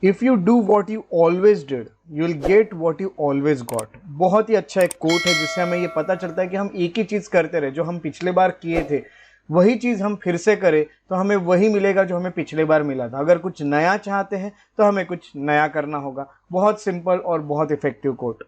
If you do what you always did you will get what you always got. बहुत ही अच्छा एक coat है जिससे हमें ये पता चलता है कि हम एक ही चीज़ करते रहे, जो हम पिछले बार किए थे वही चीज़ हम फिर से करें तो हमें वही मिलेगा जो हमें पिछले बार मिला था। अगर कुछ नया चाहते हैं तो हमें कुछ नया करना होगा। बहुत सिंपल और बहुत इफेक्टिव कोट।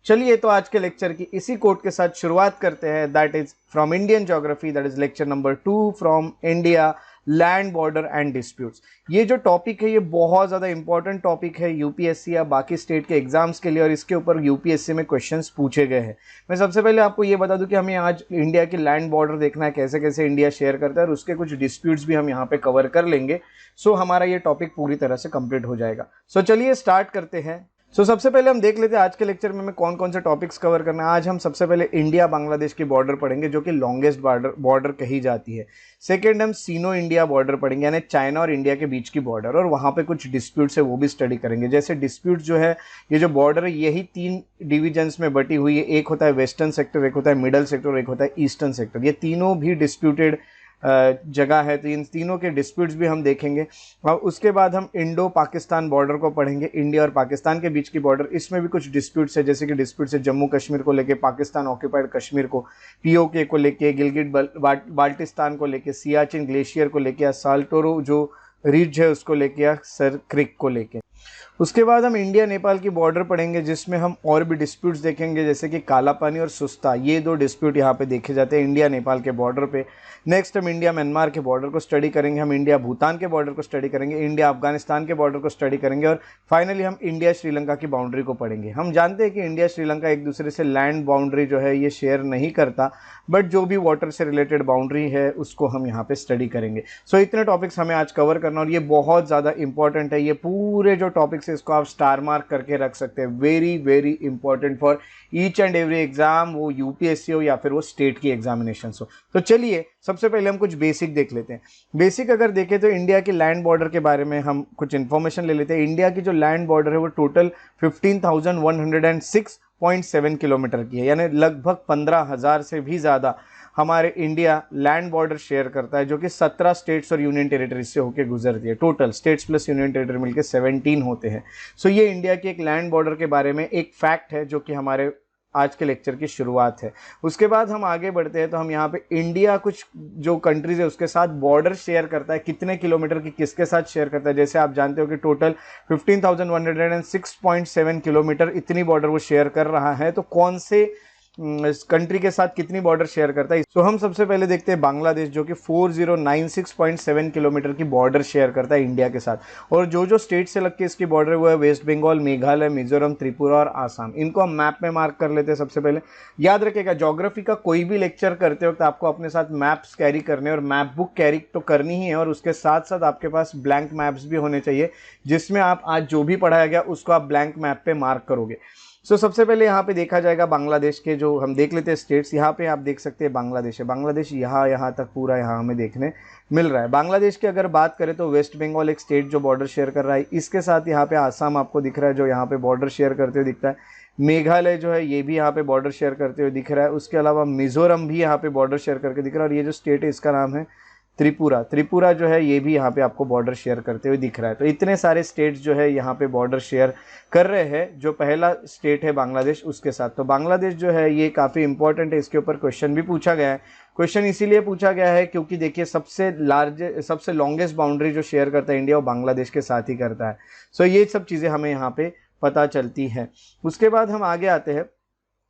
चलिए तो आज के लेक्चर की इसी कोट के साथ शुरुआत करते हैं। That is from Indian geography, that is lecture number 2 from India, land border and disputes. ये जो टॉपिक है ये बहुत ज़्यादा इंपॉर्टेंट टॉपिक है यूपीएससी या बाकी स्टेट के एग्जाम्स के लिए, और इसके ऊपर यूपीएससी में क्वेश्चंस पूछे गए हैं। मैं सबसे पहले आपको ये बता दूं कि हमें आज इंडिया की लैंड बॉर्डर देखना है, कैसे कैसे इंडिया शेयर करता है, और उसके कुछ डिस्प्यूट्स भी हम यहाँ पे कवर कर लेंगे। सो हमारा ये टॉपिक पूरी तरह से कंप्लीट हो जाएगा। सो चलिए स्टार्ट करते हैं। सबसे पहले हम देख लेते हैं आज के लेक्चर में हमें कौन कौन से टॉपिक्स कवर करना है। आज हम सबसे पहले इंडिया बांग्लादेश की बॉर्डर पढ़ेंगे जो कि लॉन्गेस्ट बॉर्डर कही जाती है। सेकेंड हम सीनो इंडिया बॉर्डर पढ़ेंगे, यानी चाइना और इंडिया के बीच की बॉर्डर, और वहाँ पे कुछ डिस्प्यूट्स है वो भी स्टडी करेंगे। जैसे डिस्प्यूट जो है, ये जो बॉर्डर है यही 3 डिविजन्स में बटी हुई है। एक होता है वेस्टर्न सेक्टर, एक होता है मिडल सेक्टर और एक होता है ईस्टर्न सेक्टर। ये तीनों भी डिस्प्यूटेड जगह है, तो इन तीनों के डिस्प्यूट्स भी हम देखेंगे। और उसके बाद हम इंडो पाकिस्तान बॉर्डर को पढ़ेंगे, इंडिया और पाकिस्तान के बीच की बॉर्डर। इसमें भी कुछ डिस्प्यूट्स है, जैसे कि डिस्प्यूट्स है जम्मू कश्मीर को लेके, पाकिस्तान ऑक्यूपाइड कश्मीर को, पीओके को लेके, गिलगिट बाल्टिस्तान को लेके, सियाचिन ग्लेशियर को लेके, या साल्टोरो जो रिज है उसको लेके, या सर क्रिक को लेके। उसके बाद हम इंडिया नेपाल की बॉर्डर पढ़ेंगे जिसमें हम और भी डिस्प्यूट्स देखेंगे, जैसे कि काला पानी और सुस्ता। ये 2 डिस्प्यूट यहाँ पे देखे जाते हैं इंडिया नेपाल के बॉर्डर पे। नेक्स्ट हम इंडिया म्यांमार के बॉर्डर को स्टडी करेंगे, हम इंडिया भूटान के बॉर्डर को स्टडी करेंगे, इंडिया अफगानिस्तान के बॉर्डर को स्टडी करेंगे, और फाइनली हम इंडिया श्रीलंका की बाउंड्री को पढ़ेंगे। हम जानते हैं कि इंडिया श्रीलंका एक दूसरे से लैंड बाउंड्री जो है ये शेयर नहीं करता, बट जो भी वाटर से रिलेटेड बाउंड्री है उसको हम यहाँ पे स्टडी करेंगे। सो इतने टॉपिक्स हमें आज कवर करना, और ये बहुत ज़्यादा इंपॉर्टेंट है। ये पूरे जो टॉपिक्स है इसको आप स्टार मार्क करके रख सकते हैं। Very very important for each and every exam, वो यूपीएससी हो या फिर वो स्टेट की एग्जामिनेशन हो। तो चलिए सबसे पहले हम कुछ बेसिक देख लेते हैं। बेसिक अगर देखें तो इंडिया की लैंड बॉर्डर के बारे में हम कुछ इन्फॉर्मेशन ले लेते हैं। इंडिया की जो लैंड बॉर्डर है वो टोटल 15,106.7 किलोमीटर की है, यानी लगभग 15,000 से भी ज़्यादा हमारे इंडिया लैंड बॉर्डर शेयर करता है, जो कि 17 स्टेट्स और यूनियन टेरिटरीज से होकर गुजरती है। Total states plus union territory मिलकर 17 होते हैं। सो ये इंडिया की एक लैंड बॉर्डर के बारे में एक फैक्ट है जो कि हमारे आज के लेक्चर की शुरुआत है। उसके बाद हम आगे बढ़ते हैं तो हम यहाँ पे इंडिया कुछ जो कंट्रीज है उसके साथ बॉर्डर शेयर करता है, कितने किलोमीटर की किसके साथ शेयर करता है। जैसे आप जानते हो कि टोटल 15,106.7 किलोमीटर इतनी बॉर्डर वो शेयर कर रहा है, तो कौन से इस कंट्री के साथ कितनी बॉर्डर शेयर करता है। तो हम सबसे पहले देखते हैं बांग्लादेश, जो कि 4096.7 किलोमीटर की बॉर्डर शेयर करता है इंडिया के साथ। और जो जो स्टेट से लग के इसकी बॉर्डर है वो है वेस्ट बंगाल, मेघालय, मिजोरम, त्रिपुरा और आसाम। इनको हम मैप में मार्क कर लेते हैं। सबसे पहले याद रखिएगा, ज्योग्राफी का कोई भी लेक्चर करते वक्त आपको अपने साथ मैप्स कैरी करने, और मैप बुक कैरी तो करनी ही है, और उसके साथ साथ आपके पास ब्लैंक मैप्स भी होने चाहिए जिसमें आप आज जो भी पढ़ाया गया उसको आप ब्लैंक मैप पे मार्क करोगे। सबसे पहले यहाँ पे देखा जाएगा बांग्लादेश के, जो हम देख लेते हैं स्टेट्स। यहाँ पे आप देख सकते हैं बांग्लादेश है, बांग्लादेश यहाँ तक पूरा यहाँ हमें देखने मिल रहा है। बांग्लादेश की अगर बात करें तो वेस्ट बंगाल एक स्टेट जो बॉर्डर शेयर कर रहा है, इसके साथ यहाँ पे आसाम आपको दिख रहा है जो यहाँ पे बॉर्डर शेयर करते हुए दिखता है। मेघालय जो है ये भी यहाँ पे बॉर्डर शेयर करते हुए दिख रहा है। उसके अलावा मिजोरम भी यहाँ पे बॉर्डर शेयर करके दिख रहा है, और ये जो स्टेट है इसका नाम है त्रिपुरा। त्रिपुरा जो है ये भी यहाँ पे आपको बॉर्डर शेयर करते हुए दिख रहा है। तो इतने सारे स्टेट्स जो है यहाँ पे बॉर्डर शेयर कर रहे हैं, जो पहला स्टेट है बांग्लादेश उसके साथ। तो बांग्लादेश जो है ये काफ़ी इंपॉर्टेंट है, इसके ऊपर क्वेश्चन भी पूछा गया है। क्वेश्चन इसीलिए पूछा गया है क्योंकि देखिए सबसे लॉन्गेस्ट बाउंड्री जो शेयर करता है इंडिया वो बांग्लादेश के साथ ही करता है। ये सब चीज़ें हमें यहाँ पे पता चलती हैं। उसके बाद हम आगे आते हैं,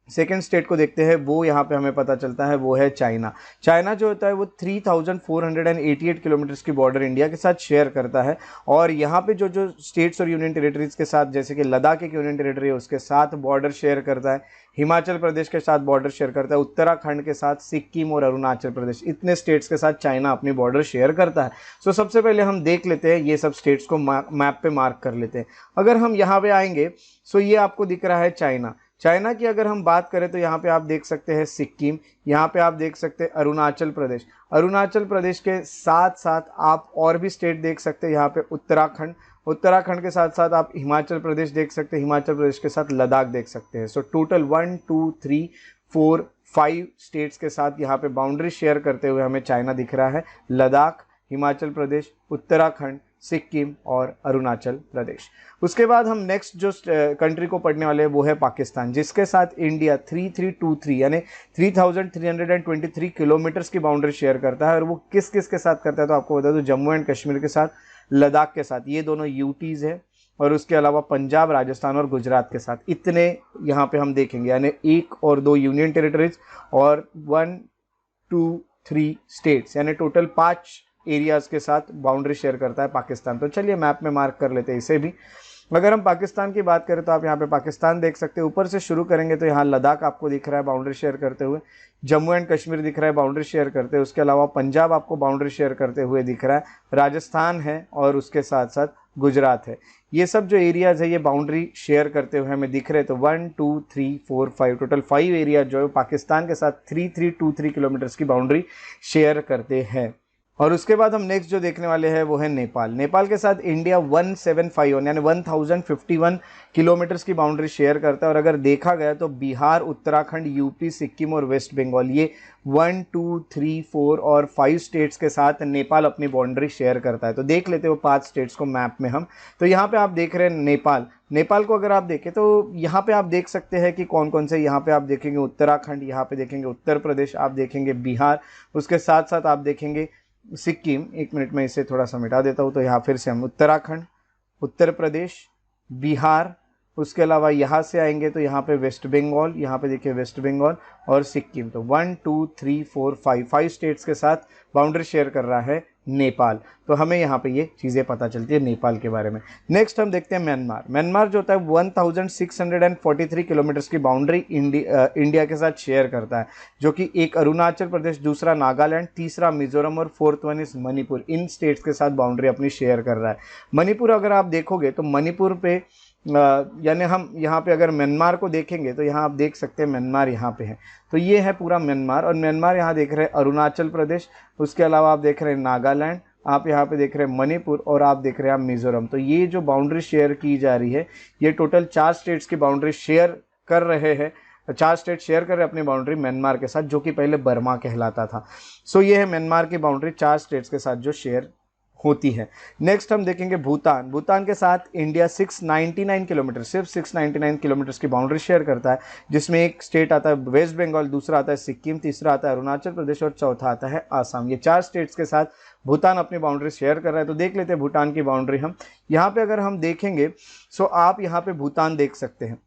सेकेंड स्टेट को देखते हैं। वो यहाँ पे हमें पता चलता है वो है चाइना। चाइना जो होता है वो 3,488 किलोमीटर्स की बॉर्डर इंडिया के साथ शेयर करता है। और यहाँ पे जो जो स्टेट्स और यूनियन टेरिटरीज के साथ, जैसे कि लद्दाख एक यूनियन टेरिटरी है उसके साथ बॉर्डर शेयर करता है, हिमाचल प्रदेश के साथ बॉर्डर शेयर करता है, उत्तराखंड के साथ, सिक्किम और अरुणाचल प्रदेश, इतने स्टेट्स के साथ चाइना अपनी बॉर्डर शेयर करता है। सबसे पहले हम देख लेते हैं ये सब स्टेट्स को मैप पे मार्क कर लेते हैं। अगर हम यहाँ पे आएंगे ये आपको दिख रहा है चाइना। चाइना की अगर हम बात करें तो यहाँ पे आप देख सकते हैं सिक्किम, यहाँ पे आप देख सकते हैं अरुणाचल प्रदेश। अरुणाचल प्रदेश के साथ साथ आप और भी स्टेट देख सकते हैं, यहाँ पे उत्तराखंड, उत्तराखंड के साथ साथ आप हिमाचल प्रदेश देख सकते हैं, हिमाचल प्रदेश के साथ लद्दाख देख सकते हैं। टोटल 1 2 3 4 5 स्टेट्स के साथ यहाँ पे बाउंड्री शेयर करते हुए हमें चाइना दिख रहा है। लद्दाख, हिमाचल प्रदेश, उत्तराखंड, सिक्किम और अरुणाचल प्रदेश। उसके बाद हम नेक्स्ट जो कंट्री को पढ़ने वाले हैं वो है पाकिस्तान, जिसके साथ इंडिया 3323 यानी 3323 किलोमीटर्स की बाउंड्री शेयर करता है। और वो किस किस के साथ करता है तो आपको बता दूं, जम्मू एंड कश्मीर के साथ, लद्दाख के साथ, ये दोनों यूटीज है, और उसके अलावा पंजाब, राजस्थान और गुजरात के साथ। इतने यहाँ पे हम देखेंगे, यानी 1 और 2 यूनियन टेरिटरीज और 1, 2, 3 स्टेट्स, यानी टोटल 5 एरियाज के साथ बाउंड्री शेयर करता है पाकिस्तान। तो चलिए मैप में मार्क कर लेते हैं इसे भी। अगर हम पाकिस्तान की बात करें तो आप यहाँ पे पाकिस्तान देख सकते हैं। ऊपर से शुरू करेंगे तो यहाँ लद्दाख आपको दिख रहा है बाउंड्री शेयर करते हुए, जम्मू एंड कश्मीर दिख रहा है बाउंड्री शेयर करते हुए, उसके अलावा पंजाब आपको बाउंड्री शेयर करते हुए दिख रहा है, राजस्थान है और उसके साथ साथ गुजरात है। ये सब जो एरियाज है ये बाउंड्री शेयर करते हुए हमें दिख रहे हैं। तो 1, 2, 3, 4, 5 टोटल 5 एरिया जो है पाकिस्तान के साथ 3323 किलोमीटर्स की बाउंड्री शेयर करते हैं। और उसके बाद हम नेक्स्ट जो देखने वाले हैं वो है नेपाल। नेपाल के साथ इंडिया 1751 यानी 1051 किलोमीटर्स की बाउंड्री शेयर करता है। और अगर देखा गया तो बिहार, उत्तराखंड, यूपी, सिक्किम और वेस्ट बंगाल, ये 1, 2, 3, 4 और 5 स्टेट्स के साथ नेपाल अपनी बाउंड्री शेयर करता है। तो देख लेते हो 5 स्टेट्स को मैप में हम। तो यहाँ पे आप देख रहे हैं नेपाल को अगर आप देखें तो यहाँ पे आप देख सकते हैं कि कौन कौन से, यहाँ पे आप देखेंगे उत्तराखंड, यहाँ पे देखेंगे उत्तर प्रदेश, आप देखेंगे बिहार, उसके साथ साथ आप देखेंगे सिक्किम। एक मिनट में इसे थोड़ा सा मिटा देता हूँ। तो यहाँ फिर से हम उत्तराखंड, उत्तर प्रदेश, बिहार, उसके अलावा यहाँ से आएंगे तो यहाँ पे वेस्ट बंगाल, यहाँ पे देखिए वेस्ट बंगाल और सिक्किम। तो 1, 2, 3, 4, 5 स्टेट्स के साथ बाउंड्री शेयर कर रहा है नेपाल। तो हमें यहाँ पे ये चीज़ें पता चलती है नेपाल के बारे में। नेक्स्ट हम देखते हैं म्यांमार जो होता है 1643 किलोमीटर्स की बाउंड्री इंडिया के साथ शेयर करता है, जो कि एक अरुणाचल प्रदेश, दूसरा नागालैंड, तीसरा मिजोरम और 4th one is Manipur. In states के साथ बाउंड्री अपनी शेयर कर रहा है। मणिपुर अगर आप देखोगे तो मणिपुर पे यानी हम यहाँ पे अगर म्यांमार को देखेंगे तो यहाँ आप देख सकते हैं म्यांमार यहाँ पे है। तो ये है पूरा म्यांमार। और म्यांमार यहाँ देख रहे हैं अरुणाचल प्रदेश, उसके अलावा आप देख रहे हैं नागालैंड, आप यहाँ पे देख रहे हैं मणिपुर और आप देख रहे हैं मिजोरम। तो ये जो बाउंड्री शेयर की जा रही है ये टोटल 4 स्टेट्स की बाउंड्री शेयर कर रहे हैं। 4 स्टेट शेयर कर रहे हैं अपनी बाउंड्री म्यांमार के साथ, जो कि पहले बर्मा कहलाता था। सो ये है म्यांमार की बाउंड्री 4 स्टेट्स के साथ जो शेयर होती है। नेक्स्ट हम देखेंगे भूटान के साथ इंडिया 699 किलोमीटर, सिर्फ 699 किलोमीटर्स की बाउंड्री शेयर करता है, जिसमें एक स्टेट आता है वेस्ट बंगाल, दूसरा आता है सिक्किम, तीसरा आता है अरुणाचल प्रदेश और चौथा आता है आसाम। ये 4 स्टेट्स के साथ भूटान अपनी बाउंड्री शेयर कर रहा है। तो देख लेते हैं भूटान की बाउंड्री हम। यहाँ पे अगर हम देखेंगे सो आप यहाँ पे भूटान देख सकते हैं।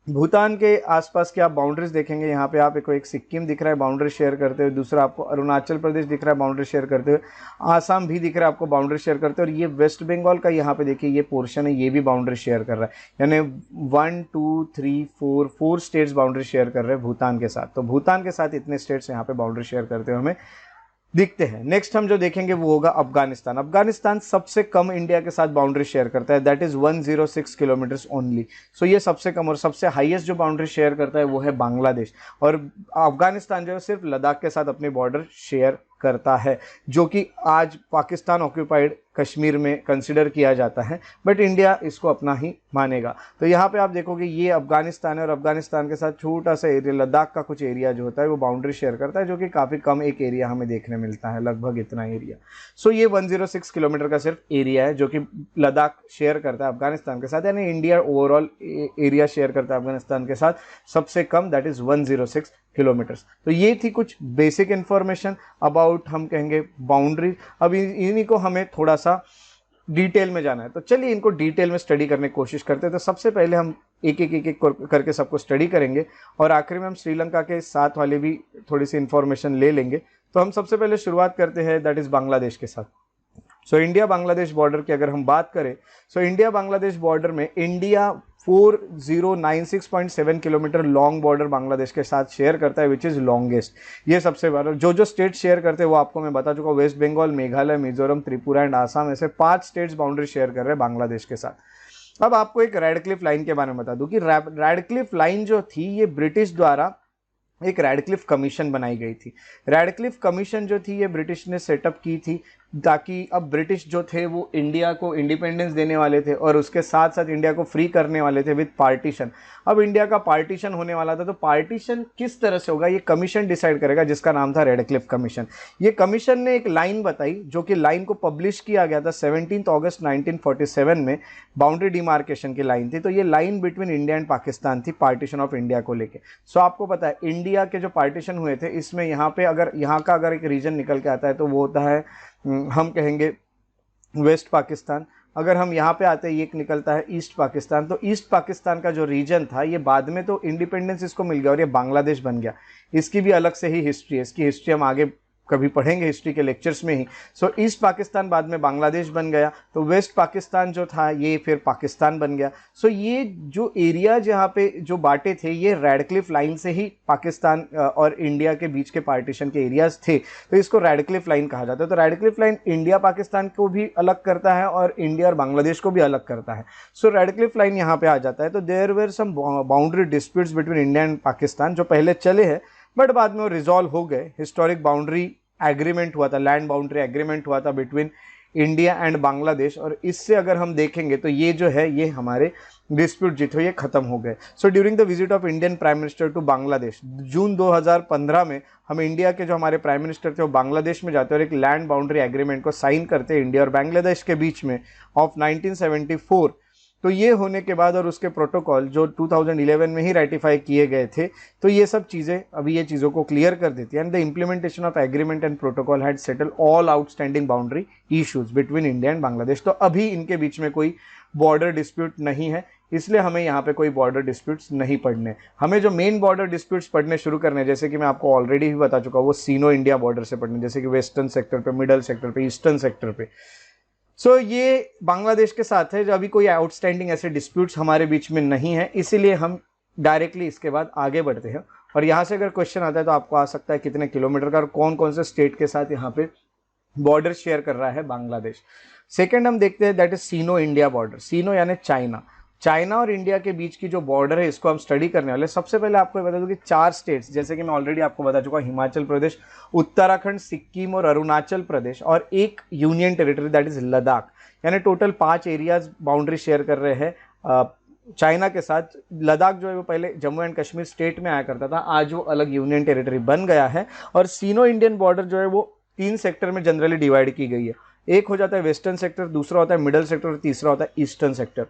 भूटान के आसपास की आप बाउंड्रीज देखेंगे, यहाँ पे आपको एक सिक्किम दिख रहा है बाउंड्री शेयर करते हुए, दूसरा आपको अरुणाचल प्रदेश दिख रहा है बाउंड्री शेयर करते हुए, आसाम भी दिख रहा है आपको बाउंड्री शेयर करते हुए, और ये वेस्ट बंगाल का यहाँ पे देखिए ये पोर्शन है, ये भी बाउंड्री शेयर कर रहा है। यानी 1, 2, 3, 4 स्टेट्स बाउंड्री शेयर कर रहे हैं भूटान के साथ। तो भूटान के साथ इतने स्टेट्स यहाँ पे बाउंड्री शेयर करते हुए हमें दिखते हैं। नेक्स्ट हम जो देखेंगे वो होगा अफगानिस्तान सबसे कम इंडिया के साथ बाउंड्री शेयर करता है, दैट इज 106 किलोमीटर्स ओनली। सो ये सबसे कम। और सबसे हाईएस्ट जो बाउंड्री शेयर करता है वो है बांग्लादेश। और अफगानिस्तान जो है सिर्फ लद्दाख के साथ अपनी बॉर्डर शेयर करता है, जो कि आज पाकिस्तान ऑक्यूपाइड कश्मीर में कंसिडर किया जाता है, बट इंडिया इसको अपना ही मानेगा। तो यहाँ पे आप देखोगे ये अफगानिस्तान है और अफगानिस्तान के साथ छोटा सा एरिया लद्दाख का कुछ एरिया जो होता है वो बाउंड्री शेयर करता है, जो कि काफ़ी कम एक एरिया हमें देखने मिलता है, लगभग इतना एरिया। सो ये 106 किलोमीटर का सिर्फ एरिया है जो कि लद्दाख शेयर करता है अफगानिस्तान के साथ, यानी इंडिया ओवरऑल एरिया शेयर करता है अफगानिस्तान के साथ सबसे कम, दैट इज 106 किलोमीटर्स। तो ये थी कुछ बेसिक इंफॉर्मेशन अबाउट हम कहेंगे बाउंड्री। अब इन्हीं को हमें थोड़ा सा डिटेल में जाना है, तो चलिए इनको डिटेल में स्टडी करने की कोशिश करते हैं। तो सबसे पहले हम एक एक करके सबको स्टडी करेंगे और आखिर में हम श्रीलंका के साथ वाले भी थोड़ी सी इंफॉर्मेशन ले लेंगे। तो हम सबसे पहले शुरुआत करते हैं दैट इज बांग्लादेश के साथ। सो इंडिया बांग्लादेश बॉर्डर की अगर हम बात करें, सो इंडिया बांग्लादेश बॉर्डर में India 4096.7 kilometre long border Bangladesh के साथ शेयर करता है, विच इज़ लॉन्गेस्ट। ये सबसे बड़ा जो स्टेट शेयर करते हैं वो आपको मैं बता चुका हूँ, वेस्ट बंगाल, मेघालय, मिजोरम, त्रिपुरा एंड आसाम, ऐसे 5 स्टेट्स बाउंड्री शेयर कर रहे हैं बांग्लादेश के साथ। अब आपको एक रेडक्लिफ लाइन के बारे में बता दूं कि रेडक्लिफ लाइन जो थी ये ब्रिटिश द्वारा एक रेडक्लिफ कमीशन बनाई गई थी। रेडक्लिफ कमीशन जो थी ये ब्रिटिश ने सेटअप की थी ताकि अब ब्रिटिश जो थे वो इंडिया को इंडिपेंडेंस देने वाले थे और उसके साथ साथ इंडिया को फ्री करने वाले थे विद पार्टीशन। अब इंडिया का पार्टीशन होने वाला था, तो पार्टीशन किस तरह से होगा ये कमीशन डिसाइड करेगा, जिसका नाम था रेडक्लिफ कमीशन। ये कमीशन ने एक लाइन बताई, जो कि लाइन को पब्लिश किया गया था 17 अगस्त 1947 में, बाउंड्री डिमार्केशन की लाइन थी। तो ये line between India and Pakistan थी, पार्टीशन ऑफ इंडिया को लेके। सो आपको पता है इंडिया के जो पार्टीशन हुए थे, इसमें यहाँ पे अगर यहाँ का अगर एक रीजन निकल के आता है तो वो होता है, हम कहेंगे वेस्ट पाकिस्तान। अगर हम यहाँ पे आते हैं, ये एक निकलता है ईस्ट पाकिस्तान। तो ईस्ट पाकिस्तान का जो रीजन था, ये बाद में तो इंडिपेंडेंस इसको मिल गया और ये बांग्लादेश बन गया। इसकी भी अलग से ही हिस्ट्री है, इसकी हिस्ट्री हम आगे कभी पढ़ेंगे हिस्ट्री के लेक्चर्स में ही। सो ईस्ट पाकिस्तान बाद में बांग्लादेश बन गया, तो वेस्ट पाकिस्तान जो था ये फिर पाकिस्तान बन गया। सो ये जो एरिया जहाँ पे जो बांटे थे, ये रेडक्लिफ लाइन से ही पाकिस्तान और इंडिया के बीच के पार्टीशन के एरियाज थे, तो इसको रेडक्लिफ लाइन कहा जाता है। तो रेडक्लिफ लाइन इंडिया पाकिस्तान को भी अलग करता है और इंडिया और बांग्लादेश को भी अलग करता है। सो रेडक्लिफ लाइन यहाँ पे आ जाता है। तो there were some boundary disputes between India and Pakistan, जो पहले चले हैं बट बाद में वो रिजॉल्व हो गए। हिस्टोरिक बाउंड्री एग्रीमेंट हुआ था, लैंड बाउंड्री एग्रीमेंट हुआ था बिटवीन इंडिया एंड बांग्लादेश, और इससे अगर हम देखेंगे तो ये जो है ये हमारे डिस्प्यूट जितने ये खत्म हो गए। So during the visit of Indian prime minister to Bangladesh, June 2015 में हम इंडिया के जो हमारे प्राइम मिनिस्टर थे वो बांग्लादेश में जाते हैं और एक लैंड बाउंड्री एग्रीमेंट को साइन करते हैं इंडिया और बांग्लादेश के बीच में ऑफ 1974। तो ये होने के बाद और उसके प्रोटोकॉल जो 2011 में ही रेटिफाई किए गए थे, तो ये सब चीज़ें अभी ये चीज़ों को क्लियर कर देती है। And the implementation of agreement and protocol had settle all outstanding boundary issues between India and Bangladesh. तो अभी इनके बीच में कोई बॉर्डर डिस्प्यूट नहीं है, इसलिए हमें यहाँ पे कोई बॉर्डर डिस्प्यूट्स नहीं पढ़ने। हमें जो मेन बॉर्डर डिस्प्यूट्स पढ़ने शुरू करने हैं, जैसे कि मैं आपको ऑलरेडी भी बता चुका हूँ, वो सीनो इंडिया बॉर्डर से पढ़ने, जैसे कि वेस्टर्न सेक्टर पे, मिडल सेक्टर पे, ईस्टर्न सेक्टर पे। सो ये बांग्लादेश के साथ है, जो अभी कोई आउटस्टैंडिंग ऐसे डिस्प्यूट्स हमारे बीच में नहीं है, इसीलिए हम डायरेक्टली इसके बाद आगे बढ़ते हैं। और यहाँ से अगर क्वेश्चन आता है तो आपको आ सकता है कितने किलोमीटर का और कौन कौन से स्टेट के साथ यहाँ पे बॉर्डर शेयर कर रहा है बांग्लादेश। सेकेंड हम देखते हैं, that is Sino India border. Sino यानी चाइना। चाइना और इंडिया के बीच की जो बॉर्डर है, इसको हम स्टडी करने वाले। सबसे पहले आपको बता दूं कि 4 स्टेट्स, जैसे कि मैं ऑलरेडी आपको बता चुका हूँ, हिमाचल प्रदेश, उत्तराखंड, सिक्किम और अरुणाचल प्रदेश, और एक union territory that is Ladakh, यानी टोटल 5 एरियाज बाउंड्री शेयर कर रहे हैं चाइना के साथ। लद्दाख जो है वो पहले जम्मू एंड कश्मीर स्टेट में आया करता था, आज वो अलग यूनियन टेरिटरी बन गया है। और सीनो इंडियन बॉर्डर जो है वो 3 सेक्टर में जनरली डिवाइड की गई है। एक हो जाता है वेस्टर्न सेक्टर, दूसरा होता है मिडल सेक्टर और तीसरा होता है ईस्टर्न सेक्टर।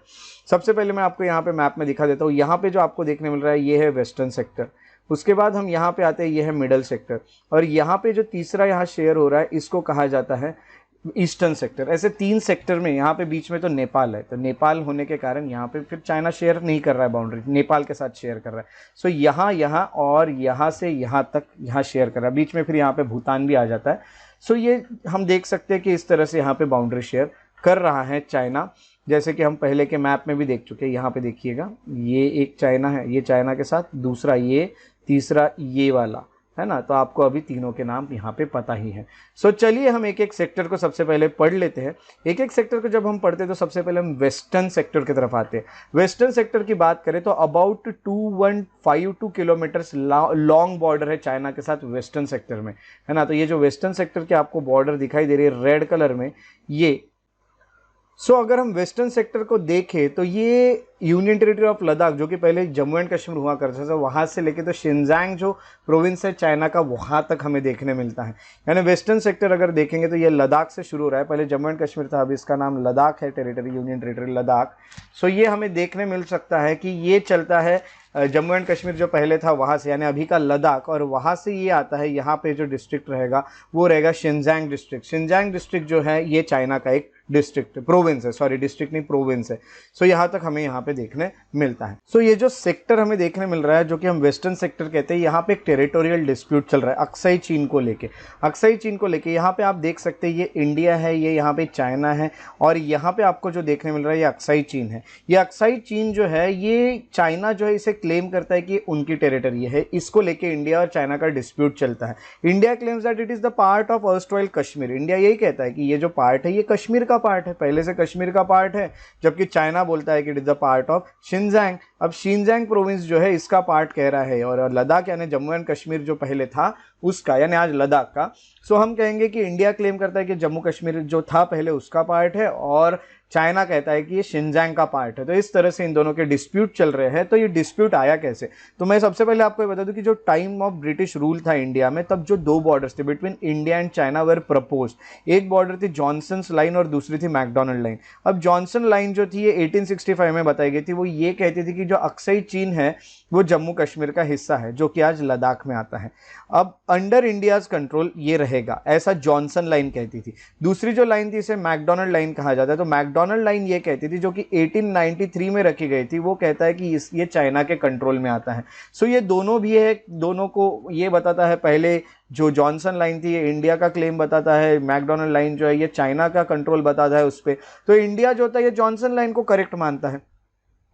सबसे पहले मैं आपको यहाँ पे मैप में दिखा देता हूँ। यहाँ पे जो आपको देखने मिल रहा है ये है वेस्टर्न सेक्टर, उसके बाद हम यहाँ पे आते हैं, ये है मिडल सेक्टर, और यहाँ पे जो तीसरा यहाँ शेयर हो रहा है इसको कहा जाता है ईस्टर्न सेक्टर। ऐसे 3 सेक्टर में, यहाँ पे बीच में तो नेपाल है, तो नेपाल होने के कारण यहाँ पे फिर चाइना शेयर नहीं कर रहा है बाउंड्री, नेपाल के साथ शेयर कर रहा है। सो यहाँ और यहाँ से यहाँ तक यहाँ शेयर कर रहा है, बीच में फिर यहाँ पे भूटान भी आ जाता है। सो ये हम देख सकते हैं कि इस तरह से यहाँ पे बाउंड्री शेयर कर रहा है चाइना, जैसे कि हम पहले के मैप में भी देख चुके हैं। यहाँ पे देखिएगा, ये एक चाइना है, ये चाइना के साथ, दूसरा ये, तीसरा ये वाला है ना। तो आपको अभी तीनों के नाम यहाँ पे पता ही है। सो चलिए हम एक एक सेक्टर को सबसे पहले पढ़ लेते हैं। एक एक सेक्टर को जब हम पढ़ते हैं तो सबसे पहले हम वेस्टर्न सेक्टर की तरफ आते हैं। वेस्टर्न सेक्टर की बात करें तो अबाउट 2152 किलोमीटर्स लॉन्ग बॉर्डर है चाइना के साथ वेस्टर्न सेक्टर में, है ना। तो ये जो वेस्टर्न सेक्टर की आपको बॉर्डर दिखाई दे रही है रेड कलर में, ये अगर हम वेस्टर्न सेक्टर को देखें तो ये यूनियन टेरिटरी ऑफ लद्दाख, जो कि पहले जम्मू एंड कश्मीर हुआ करता था, वहाँ से लेके तो शिनजांग जो प्रोविंस है चाइना का, वहाँ तक हमें देखने मिलता है। यानी वेस्टर्न सेक्टर अगर देखेंगे तो ये लद्दाख से शुरू हो रहा है, पहले जम्मू एंड कश्मीर था, अभी इसका नाम लद्दाख है, टेरिटरी, यूनियन टेरिटरी लद्दाख। सो ये हमें देखने मिल सकता है कि ये चलता है जम्मू एंड कश्मीर जो पहले था वहाँ से, यानी अभी का लद्दाख, और वहाँ से ये आता है, यहाँ पे जो डिस्ट्रिक्ट रहेगा वो रहेगा शिनजांग डिस्ट्रिक्ट। शिनजांग डिस्ट्रिक्ट जो है ये चाइना का एक डिस्ट्रिक्ट, प्रोविंस है, सॉरी डिस्ट्रिक्ट नहीं प्रोविंस है। सो यहाँ तक हमें यहाँ पे देखने मिलता है। सो ये जो सेक्टर हमें देखने मिल रहा है, जो कि हम वेस्टर्न सेक्टर कहते हैं, यहाँ पे एक टेरिटोरियल डिस्प्यूट चल रहा है अक्साई चीन को लेके। अक्साई चीन को लेके यहाँ पे आप देख सकते हैं, ये इंडिया है, ये यहाँ पे चाइना है, और यहाँ पे आपको जो देखने मिल रहा है ये अक्साई चीन है। ये अक्साई चीन जो है ये चाइना जो है इसे क्लेम करता है कि उनकी टेरिटरी है, इसको लेके इंडिया और चाइना का डिस्प्यूट चलता है। India claims that it is the part of erstwhile Kashmir. India यही कहता है कि ये जो पार्ट है ये कश्मीर का का पार्ट है, पहले से कश्मीर का पार्ट है, जबकि चाइना बोलता है कि it is the part of Xinjiang. अब शिनजैंग प्रोविंस जो है इसका पार्ट कह रहा है, और लद्दाख यानी जम्मू एंड कश्मीर जो पहले था उसका, यानी आज लद्दाख का। सो हम कहेंगे कि इंडिया क्लेम करता है कि जम्मू कश्मीर जो था पहले उसका पार्ट है, और चाइना कहता है कि ये शिनजैंग का पार्ट है। तो इस तरह से इन दोनों के डिस्प्यूट चल रहे हैं। तो ये डिस्प्यूट आया कैसे? तो मैं सबसे पहले आपको ये बता दूं कि जो टाइम ऑफ ब्रिटिश रूल था इंडिया में, तब जो दो बॉर्डर्स थे between India and China were propose. एक बॉर्डर थी जॉनसन्स लाइन और दूसरी थी मैकडोनल्ड लाइन। अब जॉनसन लाइन जो थी ये 1865 में बताई गई थी। वो ये कहती थी कि जो अक्साई चीन है वो जम्मू कश्मीर का हिस्सा है, जो कि आज लद्दाख में आता है। अब अंडर इंडियाज कंट्रोल ये रहेगा, ऐसा जॉनसन लाइन कहती थी। दूसरी जो लाइन थी इसे मैकडोनल्ड लाइन कहा जाता है। तो मैकडोनल्ड लाइन ये कहती थी, जो कि 1893 में रखी गई थी, वो कहता है कि ये चाइना के कंट्रोल में आता है। सो ये दोनों भी है, दोनों को ये बताता है। पहले जो जॉनसन लाइन थी ये इंडिया का क्लेम बताता है, मैकडोनल्ड लाइन जो है ये चाइना का कंट्रोल बताता है उस पर। तो इंडिया जो होता है ये जॉनसन लाइन को करेक्ट मानता है,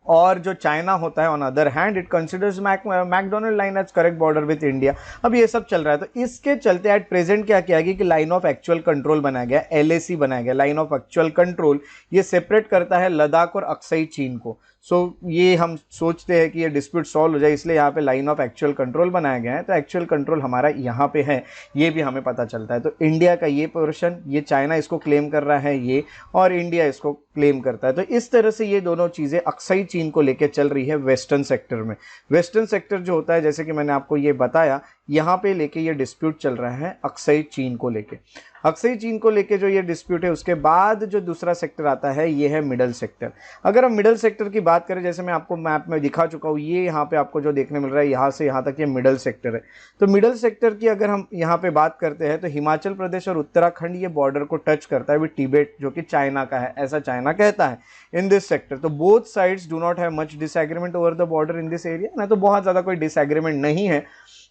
और जो चाइना होता है on other hand it considers McDonald line as correct border with India. अब ये सब चल रहा है। तो इसके चलते एट प्रेजेंट क्या किया गया कि लाइन ऑफ एक्चुअल कंट्रोल बनाया गया, LAC बनाया गया, लाइन ऑफ एक्चुअल कंट्रोल। ये सेपरेट करता है लद्दाख और अक्साई चीन को। सो ये हम सोचते हैं कि ये डिस्प्यूट सॉल्व हो जाए, इसलिए यहाँ पे लाइन ऑफ एक्चुअल कंट्रोल बनाया गया है। तो एक्चुअल कंट्रोल हमारा यहाँ पे है, ये भी हमें पता चलता है। तो इंडिया का ये पोर्शन, ये चाइना इसको क्लेम कर रहा है ये, और इंडिया इसको क्लेम करता है। तो इस तरह से ये दोनों चीज़ें अक्साई चीन को लेकर चल रही है वेस्टर्न सेक्टर में। वेस्टर्न सेक्टर जो होता है, जैसे कि मैंने आपको ये बताया, यहाँ पे लेके ये डिस्प्यूट चल रहा है अक्साई चीन को लेके। अक्साई चीन को लेके जो ये डिस्प्यूट है, उसके बाद जो दूसरा सेक्टर आता है ये है मिडल सेक्टर। अगर हम मिडल सेक्टर की बात करें, जैसे मैं आपको मैप में दिखा चुका हूँ, ये यहाँ पे आपको जो देखने मिल रहा है यहाँ से यहाँ तक ये मिडल सेक्टर है। तो मिडल सेक्टर की अगर हम यहाँ पे बात करते हैं तो हिमाचल प्रदेश और उत्तराखंड ये बॉर्डर को टच करता है विद तिब्बत, जो कि चाइना का है, ऐसा चाइना कहता है इन दिस सेक्टर। तो both sides do not have much disagreement over the border in this area, ना तो बहुत ज़्यादा कोई डिसएग्रीमेंट नहीं है।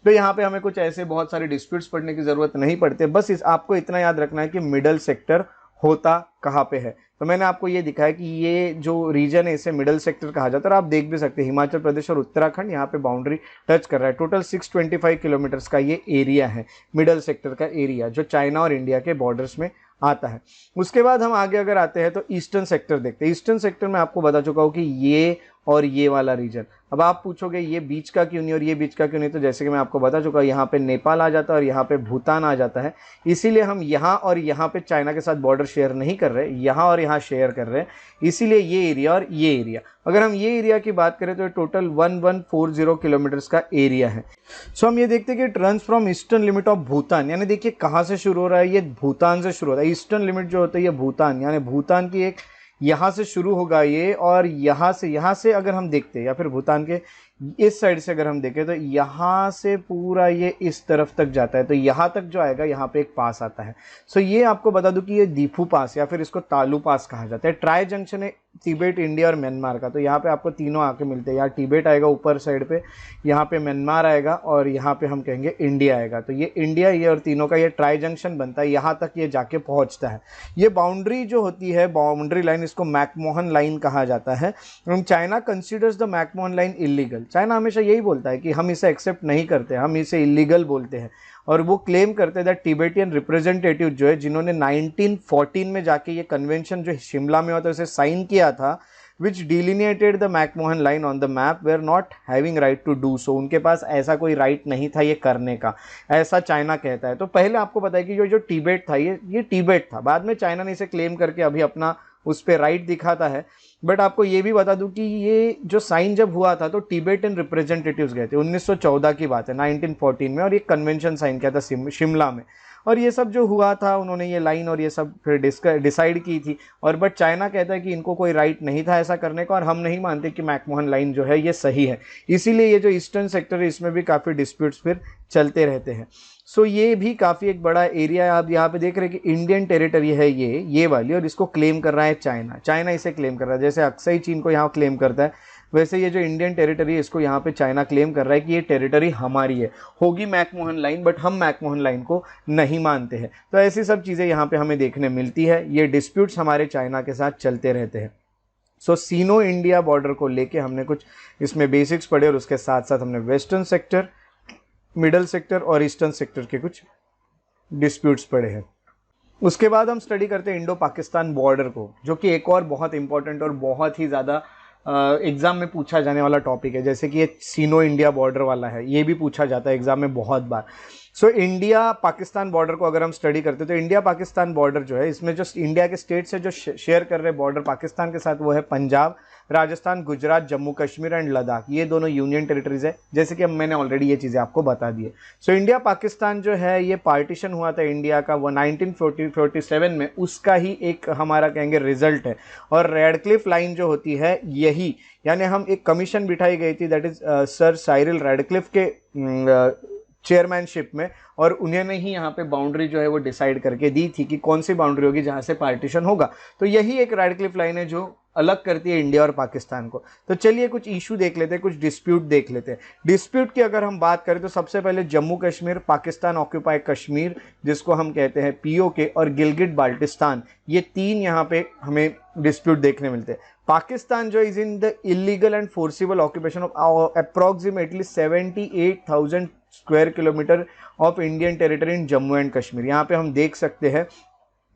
तो यहाँ पे हमें कुछ ऐसे बहुत सारे डिस्प्यूट्स पढ़ने की जरूरत नहीं पड़ते। बस आपको इतना याद रखना है कि मिडल सेक्टर होता कहाँ पे है। तो मैंने आपको ये दिखाया कि ये जो रीजन है इसे मिडल सेक्टर कहा जाता है। और आप देख भी सकते हैं हिमाचल प्रदेश और उत्तराखंड यहाँ पे बाउंड्री टच कर रहा है। टोटल 625 किलोमीटर्स का ये एरिया है, मिडल सेक्टर का एरिया, जो चाइना और इंडिया के बॉर्डर्स में आता है। उसके बाद हम आगे अगर आते हैं तो ईस्टर्न सेक्टर देखते हैं। ईस्टर्न सेक्टर में आपको बता चुका हूँ कि ये और ये वाला रीजन। अब आप पूछोगे ये बीच का क्यों नहीं और ये बीच का क्यों नहीं, तो जैसे कि मैं आपको बता चुका, यहाँ पे नेपाल आ जाता है और यहाँ पे भूटान आ जाता है। इसीलिए हम यहाँ और यहाँ पे चाइना के साथ बॉर्डर शेयर नहीं कर रहे, यहाँ और यहाँ शेयर कर रहे हैं। इसीलिए ये एरिया और ये एरिया, अगर हम ये एरिया की बात करें तो टोटल 1140 किलोमीटर्स का एरिया है। सो हम ये देखते हैं कि it runs from eastern limit of Bhutan, यानी देखिए कहाँ से शुरू हो रहा है, ये भूटान से शुरू होता है। ईस्टर्न लिमिट जो होता है ये भूटान, यानी भूटान की एक यहाँ से शुरू होगा ये, और यहाँ से अगर हम देखते हैं, या फिर भूटान के इस साइड से अगर हम देखें तो यहाँ से पूरा ये इस तरफ तक जाता है। तो यहाँ तक जो आएगा यहाँ पे एक पास आता है। सो ये आपको बता दूं कि ये दीफू पास या फिर इसको तालू पास कहा जाता है। ट्राई जंक्शन है तिब्बत, इंडिया और म्यांमार का। तो यहाँ पे आपको तीनों आके मिलते हैं। यहाँ तिब्बत आएगा ऊपर साइड पे, यहाँ पे म्यांमार आएगा, और यहाँ पे हम कहेंगे इंडिया आएगा। तो ये इंडिया, ये और तीनों का ये ट्राई जंक्शन बनता है, यहाँ तक ये जाके पहुँचता है। ये बाउंड्री जो होती है, बाउंड्री लाइन, इसको मैकमोहन लाइन कहा जाता है। China considers the McMahon line illegal. China हमेशा यही बोलता है कि हम इसे एक्सेप्ट नहीं करते, हम इसे इलीगल बोलते हैं। और वो क्लेम करते थे टिबेटियन रिप्रेजेंटेटिव जो है, जिन्होंने 1914 में जाके ये कन्वेंशन जो शिमला में होता है उसे साइन किया था, which delineated the McMahon line on the map, were not having right to do so। उनके पास ऐसा कोई राइट नहीं था ये करने का, ऐसा चाइना कहता है। तो पहले आपको पता है कि जो तिब्बत था ये तिब्बत था, बाद में चाइना ने इसे क्लेम करके अभी अपना उस पर राइट दिखाता है। बट आपको ये भी बता दूं कि ये जो साइन जब हुआ था तो टिबेटन रिप्रेजेंटेटिव्स गए थे, 1914 की बात है, 1914 में, और ये कन्वेंशन साइन किया था शिमला में। और ये सब जो हुआ था, उन्होंने ये लाइन और ये सब फिर डिसाइड की थी। और बट चाइना कहता है कि इनको कोई राइट नहीं था ऐसा करने का, और हम नहीं मानते कि मैकमोहन लाइन जो है ये सही है। इसीलिए ये जो ईस्टर्न सेक्टर है इसमें भी काफ़ी डिस्प्यूट्स फिर चलते रहते हैं। सो ये भी काफ़ी एक बड़ा एरिया है। आप यहाँ पे देख रहे हैं कि इंडियन टेरिटरी है ये वाली, और इसको क्लेम कर रहा है चाइना इसे क्लेम कर रहा है। जैसे अक्साई चीन को यहाँ क्लेम करता है, वैसे ये जो इंडियन टेरिटरी है इसको यहाँ पे चाइना क्लेम कर रहा है कि ये टेरिटरी हमारी है। होगी मैकमोहन लाइन, बट हम मैकमोहन लाइन को नहीं मानते हैं। तो ऐसी सब चीज़ें यहाँ पे हमें देखने मिलती है। ये डिस्प्यूट्स हमारे चाइना के साथ चलते रहते हैं। सो सीनो इंडिया बॉर्डर को लेके हमने कुछ इसमें बेसिक्स पढ़े, और उसके साथ साथ हमने वेस्टर्न सेक्टर, मिडल सेक्टर और ईस्टर्न सेक्टर के कुछ डिस्प्यूट्स पढ़े हैं। उसके बाद हम स्टडी करते हैं इंडो पाकिस्तान बॉर्डर को, जो कि एक और बहुत इंपॉर्टेंट और बहुत ही ज़्यादा एग्जाम में पूछा जाने वाला टॉपिक है। जैसे कि ये सीनो इंडिया बॉर्डर वाला है, ये भी पूछा जाता है एग्जाम में बहुत बार। सो इंडिया पाकिस्तान बॉर्डर को अगर हम स्टडी करते हैं तो इंडिया पाकिस्तान बॉर्डर जो है, इसमें जो इंडिया के स्टेट से जो शेयर कर रहे बॉर्डर पाकिस्तान के साथ, वो है पंजाब, राजस्थान, गुजरात, जम्मू कश्मीर एंड लद्दाख। ये दोनों यूनियन टेरिटरीज है, जैसे कि मैंने ऑलरेडी ये चीज़ें आपको बता दी है। सो इंडिया पाकिस्तान जो है ये पार्टीशन हुआ था इंडिया का वो 1947 में, उसका ही एक हमारा कहेंगे रिजल्ट है। और रेडक्लिफ लाइन जो होती है यही, यानी हम एक कमीशन बिठाई गई थी, that is sir Cyril Radcliffe के चेयरमैनशिप में, और उन्होंने ही यहाँ पे बाउंड्री जो है वो डिसाइड करके दी थी कि कौन सी बाउंड्री होगी जहाँ से पार्टीशन होगा। तो यही एक रेडक्लिफ लाइन है जो अलग करती है इंडिया और पाकिस्तान को। तो चलिए कुछ इशू देख लेते हैं, कुछ डिस्प्यूट देख लेते हैं। डिस्प्यूट की अगर हम बात करें तो सबसे पहले जम्मू कश्मीर, पाकिस्तान ऑक्यूपाई कश्मीर जिसको हम कहते हैं पीओके, और गिलगिट बाल्टिस्तान, ये तीन यहाँ पे हमें डिस्प्यूट देखने मिलते हैं। पाकिस्तान जो is in the illegal and forcible occupation of approximately 78,000 square kilometre of Indian territory in Jammu and Kashmir. यहाँ पे हम देख सकते हैं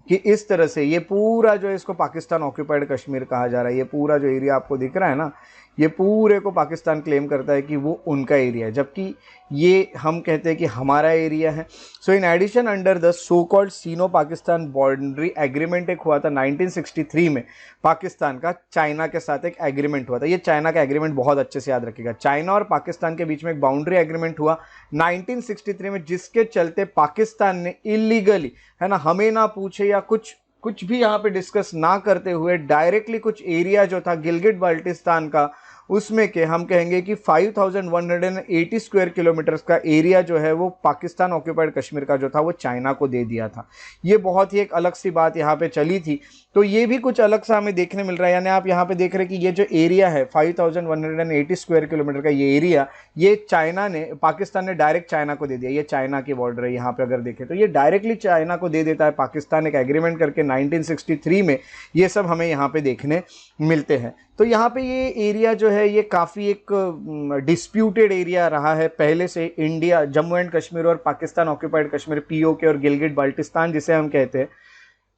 कि इस तरह से ये पूरा जो है इसको पाकिस्तान ऑक्यूपाइड कश्मीर कहा जा रहा है। ये पूरा जो एरिया आपको दिख रहा है ना, ये पूरे को पाकिस्तान क्लेम करता है कि वो उनका एरिया है, जबकि ये हम कहते हैं कि हमारा एरिया है। So in addition under the so called Sino Pakistan boundary agreement एक हुआ था 1963 में, पाकिस्तान का चाइना के साथ एक एग्रीमेंट हुआ था। ये चाइना का एग्रीमेंट बहुत अच्छे से याद रखिएगा। चाइना और पाकिस्तान के बीच में एक बाउंड्री एग्रीमेंट हुआ 1963 में, जिसके चलते पाकिस्तान ने इलीगली, है ना, हमें ना पूछे या कुछ भी यहाँ पे डिस्कस ना करते हुए डायरेक्टली कुछ एरिया जो था गिलगिट बाल्टिस्तान का, उसमें के हम कहेंगे कि 5180 स्क्वायर किलोमीटर का एरिया जो है वो पाकिस्तान ऑक्यूपाइड कश्मीर का जो था वो चाइना को दे दिया था। ये बहुत ही एक अलग सी बात यहाँ पे चली थी। तो ये भी कुछ अलग सा हमें देखने मिल रहा है। यानी आप यहाँ पे देख रहे हैं कि ये जो एरिया है 5180 स्क्वायर किलोमीटर का ये एरिया, ये चाइना ने, पाकिस्तान ने डायरेक्ट चाइना को दे दिया। ये चाइना की बॉर्डर है, यहाँ पे अगर देखें तो ये डायरेक्टली चाइना को दे देता है पाकिस्तान, एक एग्रीमेंट करके 1963 में। ये सब हमें यहाँ पे देखने मिलते हैं। तो यहाँ पे ये एरिया जो है ये काफ़ी एक डिस्प्यूटेड एरिया रहा है पहले से। इंडिया, जम्मू एंड कश्मीर और पाकिस्तान ऑक्यूपाइड कश्मीर, पीओके और गिलगिट बाल्टिस्तान जिसे हम कहते हैं।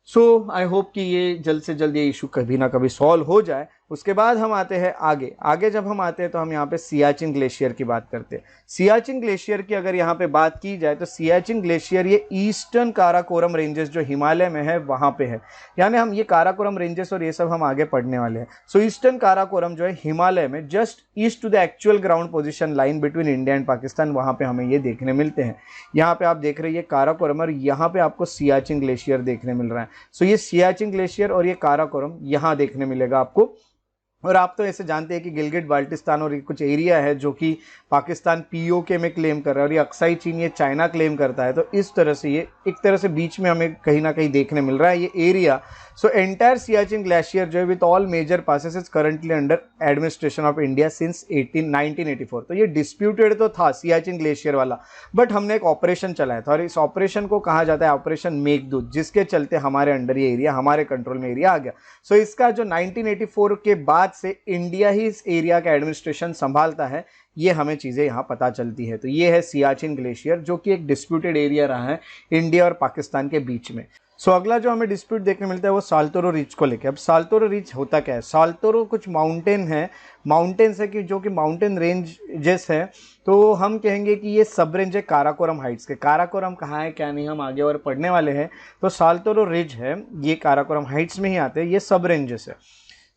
सो आई होप कि ये जल्द से जल्द ये इशू कभी ना कभी सॉल्व हो जाए। उसके बाद हम आते हैं आगे जब हम आते हैं तो हम यहाँ पे सियाचिन ग्लेशियर की बात करते हैं। सियाचिन ग्लेशियर की अगर यहाँ पे बात की जाए तो सियाचिन ग्लेशियर ये ईस्टर्न काराकोरम रेंजेस जो हिमालय में है वहाँ पे है। यानी हम ये काराकोरम रेंजेस और ये सब हम आगे पढ़ने वाले हैं। सो ईस्टर्न काराकोरम जो है हिमालय में just east to the actual ground position line between India and Pakistan, वहाँ पे हमें ये देखने मिलते हैं। यहाँ पे आप देख रहे हैं ये काराकोरम और यहाँ पे आपको सियाचिन ग्लेशियर देखने मिल रहा है। सो ये सियाचिन ग्लेशियर और ये काराकोरम यहाँ देखने मिलेगा आपको। और आप तो ऐसे जानते हैं कि गिलगिट बाल्टिस्तान और कुछ एरिया है जो कि पाकिस्तान पीओके में क्लेम कर रहा है और ये अक्साई चीन ये चाइना क्लेम करता है। तो इस तरह से ये एक तरह से बीच में हमें कहीं ना कहीं देखने मिल रहा है ये area. So entire Siachen glacier जो है with all major passes is currently under administration of India since 1984। तो ये डिस्प्यूटेड तो था सियाचिन ग्लेशियर वाला, बट हमने एक ऑपरेशन चलाया था और इस ऑपरेशन को कहा जाता है ऑपरेशन मेघदूत, जिसके चलते हमारे अंडर ये एरिया, हमारे कंट्रोल में एरिया आ गया। सो इसका जो 1984 के बाद से इंडिया ही इस एरिया का एडमिनिस्ट्रेशन संभालता है, ये हमें चीज़ें यहाँ पता चलती है। तो ये है सियाचिन ग्लेशियर जो कि एक डिस्प्यूटेड एरिया रहा है इंडिया और पाकिस्तान के बीच में। सो अगला जो हमें डिस्प्यूट देखने मिलता है वो साल्तोरो रिज को लेकर। अब साल्तोरो रिज होता क्या है? साल्तोरो कुछ माउंटेन्स है कि जो कि माउंटेन रेंजेस है। तो हम कहेंगे कि ये सब रेंज है काराकोरम हाइट्स के। काराकोरम कहाँ है क्या नहीं हम आगे और पढ़ने वाले हैं। तो साल्तोरो रिज है, ये काराकोरम हाइट्स में ही आते हैं, ये सब रेंजेस है।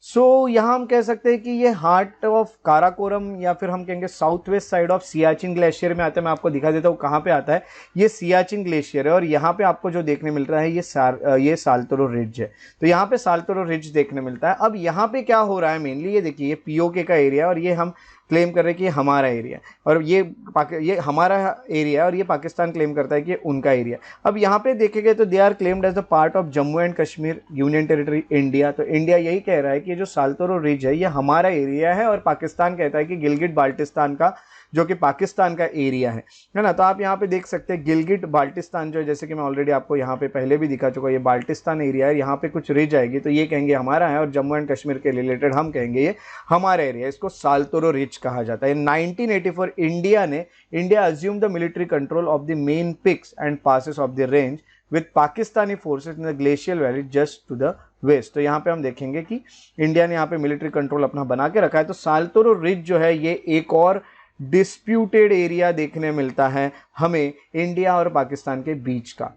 सो यहाँ हम कह सकते हैं कि ये हार्ट ऑफ काराकोरम या फिर हम कहेंगे south west side of Siachen glacier में आता है। मैं आपको दिखा देता हूँ कहाँ पे आता है। ये सियाचिन ग्लेशियर है और यहाँ पे आपको जो देखने मिल रहा है ये साल्तोरो रिज है। तो यहाँ पे साल्तोरो रिज देखने मिलता है। अब यहाँ पे क्या हो रहा है मेनली, ये देखिए ये पीओके का एरिया और ये हम क्लेम कर रहे हैं कि ये हमारा एरिया और ये हमारा एरिया और ये पाकिस्तान क्लेम करता है कि ये उनका एरिया। अब यहाँ पे देखेंगे तो they are claimed as the part of Jammu and Kashmir union territory India. तो इंडिया यही कह रहा है कि ये जो साल्तोरो रिज है ये हमारा एरिया है और पाकिस्तान कहता है कि गिलगिट बाल्टिस्तान का जो कि पाकिस्तान का एरिया है ना। तो आप यहाँ पे देख सकते हैं गिलगिट बाल्टिस्तान जो है, जैसे कि मैं ऑलरेडी आपको यहाँ पे पहले भी दिखा चुका, ये बाल्टिस्तान एरिया है। यहाँ पे कुछ रिज आएगी तो ये कहेंगे हमारा है और जम्मू एंड कश्मीर के रिलेटेड हम कहेंगे ये हमारा एरिया। इसको साल्तोरो रिज कहा जाता है। 1984 India assume the military control of the main peaks and passes of the range with Pakistani forces in the glacial valley just to the west. तो यहाँ पे हम देखेंगे कि इंडिया ने यहाँ पे मिलिट्री कंट्रोल अपना बना के रखा है। तो साल्तोरो रिज जो है ये एक और डिस्प्यूटेड एरिया देखने मिलता है हमें इंडिया और पाकिस्तान के बीच का।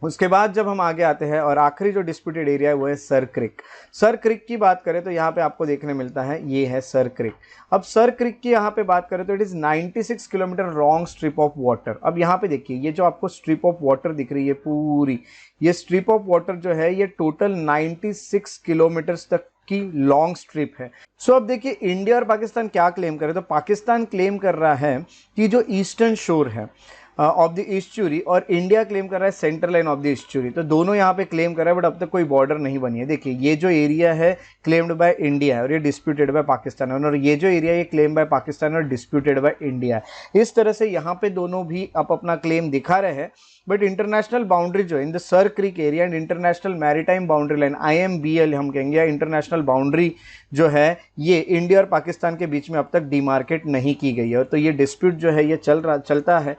उसके बाद जब हम आगे आते हैं और आखिरी जो डिस्प्यूटेड एरिया है वो है सर क्रिक। सर क्रिक की बात करें तो यहाँ पे आपको देखने मिलता है ये है सर क्रिक। अब सर क्रिक की यहाँ पे बात करें तो it is 96 kilometre long strip of water. अब यहाँ पे देखिए ये जो आपको स्ट्रिप ऑफ वाटर दिख रही है पूरी, ये स्ट्रिप ऑफ वाटर जो है ये टोटल 96 किलोमीटर्स तक की लॉन्ग स्ट्रिप है। सो अब देखिए इंडिया और पाकिस्तान क्या क्लेम करे, तो पाकिस्तान क्लेम कर रहा है कि जो ईस्टर्न शोर है ऑफ द ईस्चुरी और इंडिया क्लेम कर रहा है सेंट्रल लाइन ऑफ द ईस्चुरी। तो दोनों यहाँ पे क्लेम कर रहा है बट अब तक कोई बॉर्डर नहीं बनी है। देखिए ये जो एरिया है क्लेम्ड बाय इंडिया है और ये डिस्प्यूटेड बाय पाकिस्तान है, और ये जो एरिया ये क्लेम बाय पाकिस्तान और डिस्प्यूटेड बाय इंडिया है। इस तरह से यहाँ पे दोनों भी अपना क्लेम दिखा रहे हैं। बट इंटरनेशनल बाउंड्री जो है in the Sir Creek area and international maritime boundary line IMBL हम कहेंगे, या इंटरनेशनल बाउंड्री जो है ये इंडिया और पाकिस्तान के बीच में अब तक डिमार्केट नहीं की गई है। तो ये डिस्प्यूट जो है ये चलता है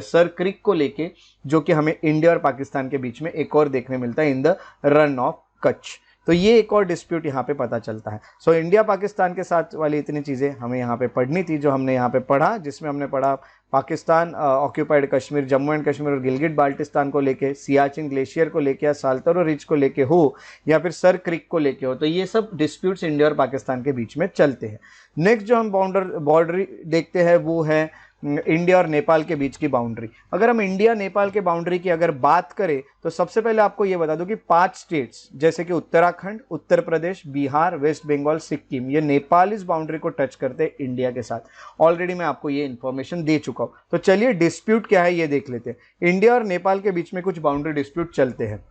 सर क्रिक को लेके, जो कि हमें इंडिया और पाकिस्तान के बीच में एक और देखने मिलता है in the run of Kutch. तो ये एक और डिस्प्यूट यहाँ पे पता चलता है। सो इंडिया पाकिस्तान के साथ वाली इतनी चीज़ें हमें यहाँ पे पढ़नी थी जो हमने यहाँ पे पढ़ा, जिसमें हमने पढ़ा पाकिस्तान ऑक्यूपाइड कश्मीर, जम्मू एंड कश्मीर और गिलगिट बाल्टिस्तान को लेके, सियाचिन ग्लेशियर को लेके या साल्तोरो रिज को लेके हो या फिर सर क्रिक को लेके हो, तो ये सब डिस्प्यूट्स इंडिया और पाकिस्तान के बीच में चलते हैं। नेक्स्ट जो हम बाउंड्री देखते हैं वो है इंडिया और नेपाल के बीच की बाउंड्री। अगर हम इंडिया नेपाल के बाउंड्री की अगर बात करें तो सबसे पहले आपको ये बता दूं कि 5 स्टेट्स जैसे कि उत्तराखंड, उत्तर प्रदेश, बिहार, वेस्ट बंगाल, सिक्किम, ये नेपाल इस बाउंड्री को टच करते हैं इंडिया के साथ। ऑलरेडी मैं आपको ये इंफॉर्मेशन दे चुका हूं। तो चलिए डिस्प्यूट क्या है ये देख लेते हैं। इंडिया और नेपाल के बीच में कुछ बाउंड्री डिस्प्यूट चलते हैं।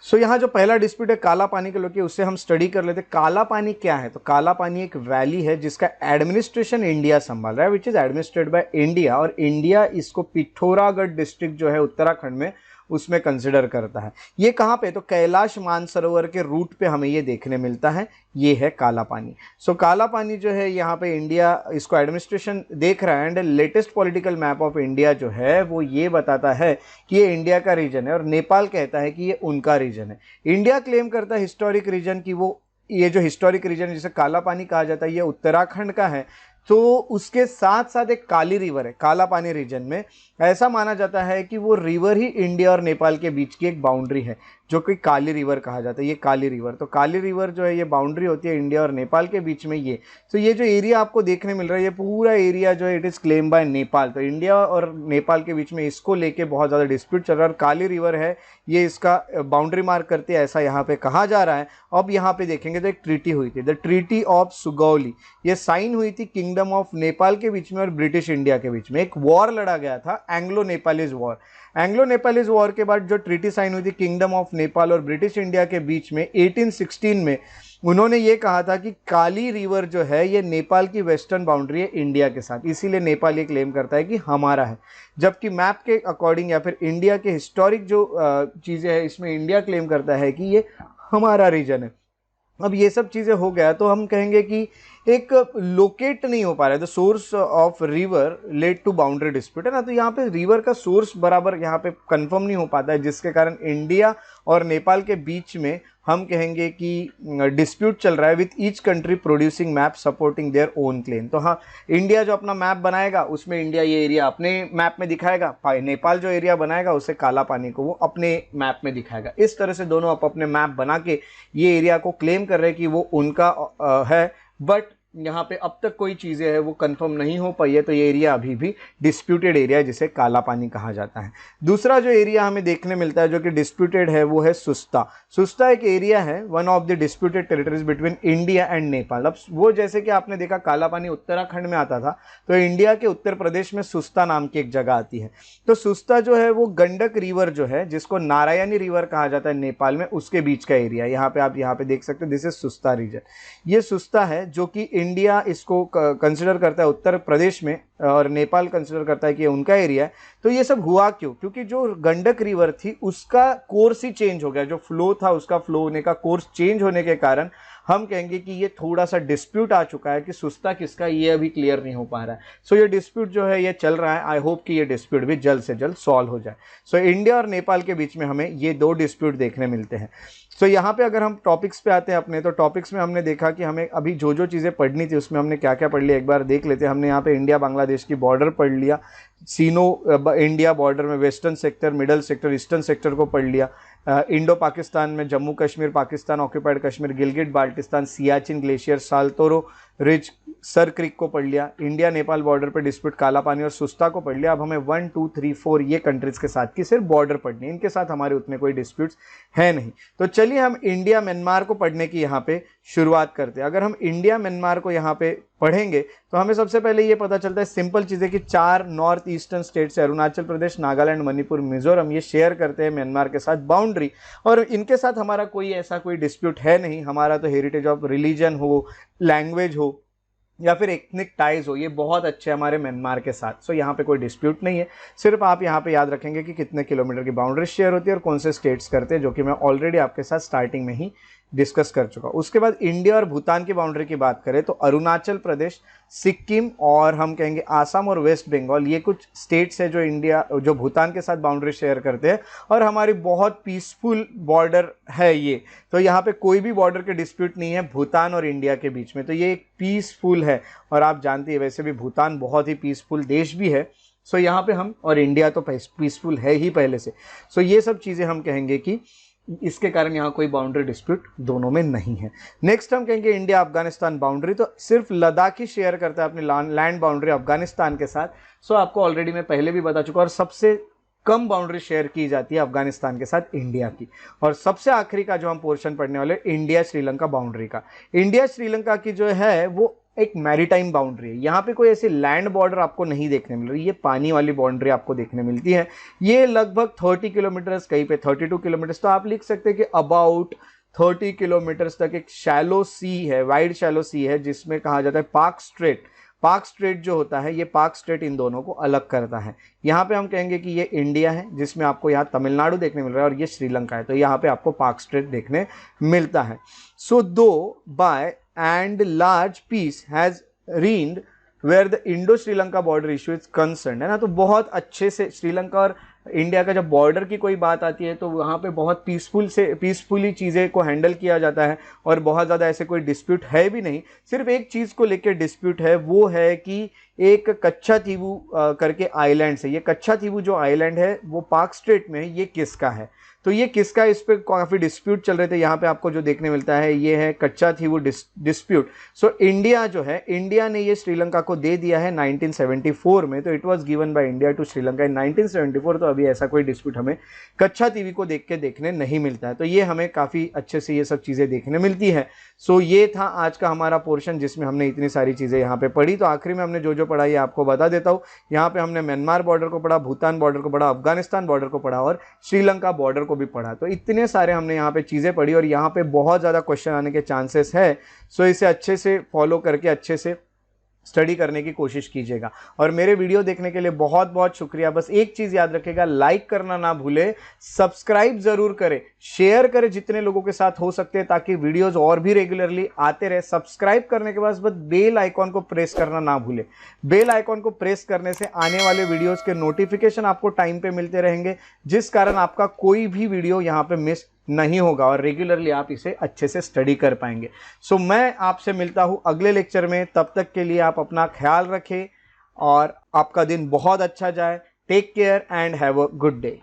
सो यहाँ जो पहला डिस्प्यूट है काला पानी को लेकर, उससे हम स्टडी कर लेते हैं। काला पानी क्या है? तो काला पानी एक वैली है जिसका एडमिनिस्ट्रेशन इंडिया संभाल रहा है, which is administrated by India, और इंडिया इसको पिथौरागढ़ डिस्ट्रिक्ट जो है उत्तराखंड में उसमें कंसिडर करता है। ये कहाँ पे? तो कैलाश मानसरोवर के रूट पे हमें ये देखने मिलता है। ये है काला पानी। सो काला पानी जो है यहाँ पे इंडिया इसको एडमिनिस्ट्रेशन देख रहा है, and latest political map of India जो है वो ये बताता है कि ये इंडिया का रीजन है और नेपाल कहता है कि ये उनका रीजन है। इंडिया क्लेम करता है हिस्टोरिक रीजन की वो ये जो हिस्टोरिक रीजन जिसे काला पानी कहा जाता है ये उत्तराखंड का है। तो उसके साथ साथ एक काली रिवर है काला पानी रीजन में। ऐसा माना जाता है कि वो रिवर ही इंडिया और नेपाल के बीच की एक बाउंड्री है जो कि काली रिवर कहा जाता है। ये काली रिवर, तो काली रिवर जो है ये बाउंड्री होती है इंडिया और नेपाल के बीच में। ये तो ये जो एरिया आपको देखने मिल रहा है ये पूरा एरिया जो है it is claim bye Nepal. तो इंडिया और नेपाल के बीच में इसको लेके बहुत ज़्यादा डिस्प्यूट चल रहा है और काली रिवर है ये इसका बाउंड्री मार्क करती है, ऐसा यहाँ पे कहा जा रहा है। अब यहाँ पे देखेंगे तो एक ट्रीटी हुई थी, द ट्रीटी ऑफ सुगौली। ये साइन हुई थी किंगडम ऑफ नेपाल के बीच में और ब्रिटिश इंडिया के बीच में। एक वॉर लड़ा गया था, Anglo Nepalese war. Anglo Nepalese war के बाद जो ट्रीटी साइन हुई थी किंगडम ऑफ नेपाल और ब्रिटिश इंडिया के बीच में 1816 में, उन्होंने ये कहा था कि काली रिवर जो है ये नेपाल की वेस्टर्न बाउंड्री है इंडिया के साथ, इसीलिए नेपाल ये क्लेम करता है कि हमारा है। जबकि मैप के अकॉर्डिंग या फिर इंडिया के हिस्टोरिक जो चीज़ें हैं इसमें इंडिया क्लेम करता है कि ये हमारा रीजन है। अब ये सब चीज़ें हो गया तो हम कहेंगे कि एक लोकेट नहीं हो पा रहा है, the source of river led to boundary dispute, है ना। तो यहाँ पे रिवर का सोर्स बराबर यहाँ पे कंफर्म नहीं हो पाता है, जिसके कारण इंडिया और नेपाल के बीच में हम कहेंगे कि डिस्प्यूट चल रहा है with each country producing map supporting their own claim. तो हाँ, इंडिया जो अपना मैप बनाएगा उसमें इंडिया ये एरिया अपने मैप में दिखाएगा, नेपाल जो एरिया बनाएगा उसे काला पानी को वो अपने मैप में दिखाएगा। इस तरह से दोनों अपने मैप बना के ये एरिया को क्लेम कर रहे हैं कि वो उनका है। बट यहाँ पे अब तक कोई चीज़ें है वो कंफर्म नहीं हो पाई है, तो ये एरिया अभी भी डिस्प्यूटेड एरिया है जिसे काला पानी कहा जाता है। दूसरा जो एरिया हमें देखने मिलता है जो कि डिस्प्यूटेड है वो है सुस्ता। सुस्ता एक एरिया है, one of the disputed territories between India and Nepal. अब वो जैसे कि आपने देखा काला पानी उत्तराखंड में आता था, तो इंडिया के उत्तर प्रदेश में सुस्ता नाम की एक जगह आती है। तो सुस्ता जो है वो गंडक रिवर जो है जिसको नारायणी रिवर कहा जाता है नेपाल में, उसके बीच का एरिया। यहाँ पे आप यहाँ पे देख सकते हो, दिस इज सुस्ता रीजन। ये सुस्ता है जो कि इंडिया इसको कंसिडर करता है उत्तर प्रदेश में और नेपाल कंसिडर करता है कि उनका एरिया है। तो ये सब हुआ क्यों? क्योंकि जो गंडक रिवर थी उसका कोर्स ही चेंज हो गया, जो फ्लो था उसका फ्लो होने का कोर्स चेंज होने के कारण हम कहेंगे कि ये थोड़ा सा डिस्प्यूट आ चुका है कि सुस्ता किसका ये अभी क्लियर नहीं हो पा रहा है। सो ये डिस्प्यूट जो है ये चल रहा है। आई होप कि ये डिस्प्यूट भी जल्द से जल्द सॉल्व हो जाए। सो इंडिया और नेपाल के बीच में हमें ये दो डिस्प्यूट देखने मिलते हैं। सो यहाँ पे अगर हम टॉपिक्स पे आते हैं अपने, तो टॉपिक्स में हमने देखा कि हमें अभी जो जो चीज़ें पढ़नी थी उसमें हमने क्या क्या पढ़ लिया एक बार देख लेते हैं। हमने यहाँ पे इंडिया बांग्लादेश की बॉर्डर पढ़ लिया, सीनो इंडिया बॉर्डर में western sector, middle sector, eastern sector को पढ़ लिया। इंडो पाकिस्तान में Jammu Kashmir, Pakistan occupied Kashmir, Gilgit Baltistan, Siachen glacier, Saltoro ridge, Sir Creek को पढ़ लिया। इंडिया नेपाल बॉर्डर पे डिस्प्यूट काला पानी और सुस्ता को पढ़ लिया। अब हमें 1 2 3 4 ये कंट्रीज के साथ की सिर्फ बॉर्डर पढ़नी है, इनके साथ हमारे उतने कोई डिस्प्यूट्स है नहीं। तो चलिए हम इंडिया म्यांमार को पढ़ने की यहाँ पे शुरुआत करते हैं। अगर हम इंडिया म्यांमार को यहाँ पे पढ़ेंगे तो हमें सबसे पहले ये पता चलता है सिंपल चीज़ है कि 4 नॉर्थ ईस्टर्न स्टेट्स है, अरुणाचल प्रदेश, नागालैंड, मणिपुर, मिजोरम, ये शेयर करते हैं म्यांमार के साथ बाउंड्री, और इनके साथ हमारा कोई ऐसा कोई डिस्प्यूट है नहीं। हमारा तो हेरिटेज ऑफ रिलीजन हो, लैंग्वेज हो या फिर एथनिक टाइज हो, ये बहुत अच्छे हमारे म्यांमार के साथ। सो यहाँ पे कोई डिस्प्यूट नहीं है। सिर्फ आप यहाँ पे याद रखेंगे कि कितने किलोमीटर की बाउंड्री शेयर होती है और कौन से स्टेट्स करते हैं, जो कि मैं ऑलरेडी आपके साथ स्टार्टिंग में ही डिस्कस कर चुका। उसके बाद इंडिया और भूटान की बाउंड्री की बात करें तो अरुणाचल प्रदेश, सिक्किम और हम कहेंगे आसाम और वेस्ट बंगाल, ये कुछ स्टेट्स है जो भूटान के साथ बाउंड्री शेयर करते हैं और हमारी बहुत पीसफुल बॉर्डर है ये। तो यहाँ पे कोई भी बॉर्डर के डिस्प्यूट नहीं है भूटान और इंडिया के बीच में, तो ये एक पीसफुल है। और आप जानते हैं वैसे भी भूटान बहुत ही पीसफुल देश भी है। सो यहाँ पे हम, और इंडिया तो पीसफुल है ही पहले से। सो ये सब चीज़ें हम कहेंगे कि इसके कारण यहाँ कोई बाउंड्री डिस्प्यूट दोनों में नहीं है। नेक्स्ट हम कहेंगे इंडिया अफगानिस्तान बाउंड्री, तो सिर्फ लद्दाख ही शेयर करता है अपनी लैंड बाउंड्री अफगानिस्तान के साथ। सो आपको ऑलरेडी मैं पहले भी बता चुका, और सबसे कम बाउंड्री शेयर की जाती है अफगानिस्तान के साथ इंडिया की। और सबसे आखिरी का जो हम पोर्शन पढ़ने वाले इंडिया श्रीलंका बाउंड्री का, इंडिया श्रीलंका की जो है वो एक मैरीटाइम बाउंड्री है। यहाँ पे कोई ऐसी लैंड बॉर्डर आपको नहीं देखने मिल रही, ये पानी वाली बाउंड्री आपको देखने मिलती है। ये लगभग 30 किलोमीटर्स, कहीं पे 32 किलोमीटर्स, तो आप लिख सकते हैं कि अबाउट 30 किलोमीटर्स तक एक शैलो सी है, वाइड शैलो सी है, जिसमें कहा जाता है पार्क स्ट्रेट। पार्क स्ट्रेट जो होता है, ये पार्क स्ट्रेट इन दोनों को अलग करता है। यहाँ पे हम कहेंगे कि ये इंडिया है, जिसमें आपको यहाँ तमिलनाडु देखने मिल रहा है, और ये श्रीलंका है, तो यहाँ पे आपको पार्क स्ट्रेट देखने मिलता है। सो दो bye and large peace has reigned where the Indo-Sri-Lanka border issue is concerned, है ना। तो बहुत अच्छे से श्रीलंका और इंडिया का जब बॉर्डर की कोई बात आती है तो वहाँ पे बहुत पीसफुली चीज़ें को हैंडल किया जाता है, और बहुत ज़्यादा ऐसे कोई डिस्प्यूट है भी नहीं। सिर्फ एक चीज़ को लेकर डिस्प्यूट है, वो है कि एक कच्चा थीवू करके आइलैंड है। ये कच्चा थीवू जो आइलैंड है वो पार्क स्ट्रेट में है, ये किसका है, तो ये किसका, इस पर काफ़ी डिस्प्यूट चल रहे थे। यहाँ पे आपको जो देखने मिलता है ये है कच्चा थीवू डिस्प्यूट। सो इंडिया जो है, इंडिया ने ये श्रीलंका को दे दिया है 1974 में, तो it was given by India to Sri Lanka in 1974। तो अभी ऐसा कोई डिस्प्यूट हमें कच्चा थीवू को देख के देखने नहीं मिलता है, तो ये हमें काफ़ी अच्छे से ये सब चीज़ें देखने मिलती है। सो ये था आज का हमारा पोर्शन, जिसमें हमने इतनी सारी चीज़ें यहाँ पे पढ़ी। तो आखिरी में हमने जो जो पढ़ा ये आपको बता देता हूँ। यहाँ पे हमने म्यांमार बॉर्डर को पढ़ा, भूटान बॉर्डर को पढ़ा, अफगानिस्तान बॉर्डर को पढ़ा और श्रीलंका बॉर्डर को भी पढ़ा। तो इतने सारे हमने यहाँ पे चीज़ें पढ़ी, और यहाँ पे बहुत ज़्यादा क्वेश्चन आने के चांसेस है। सो इसे अच्छे से फॉलो करके अच्छे से स्टडी करने की कोशिश कीजिएगा। और मेरे वीडियो देखने के लिए बहुत बहुत शुक्रिया। बस एक चीज़ याद रखिएगा, लाइक करना ना भूले, सब्सक्राइब ज़रूर करें, शेयर करें जितने लोगों के साथ हो सकते हैं, ताकि वीडियोस और भी रेगुलरली आते रहे। सब्सक्राइब करने के बाद बस बेल आइकॉन को प्रेस करना ना भूले। बेल आइकॉन को प्रेस करने से आने वाले वीडियोज़ के नोटिफिकेशन आपको टाइम पर मिलते रहेंगे, जिस कारण आपका कोई भी वीडियो यहाँ पर मिस नहीं होगा और रेगुलरली आप इसे अच्छे से स्टडी कर पाएंगे। सो मैं आपसे मिलता हूं अगले लेक्चर में, तब तक के लिए आप अपना ख्याल रखें और आपका दिन बहुत अच्छा जाए। Take care and have a good day.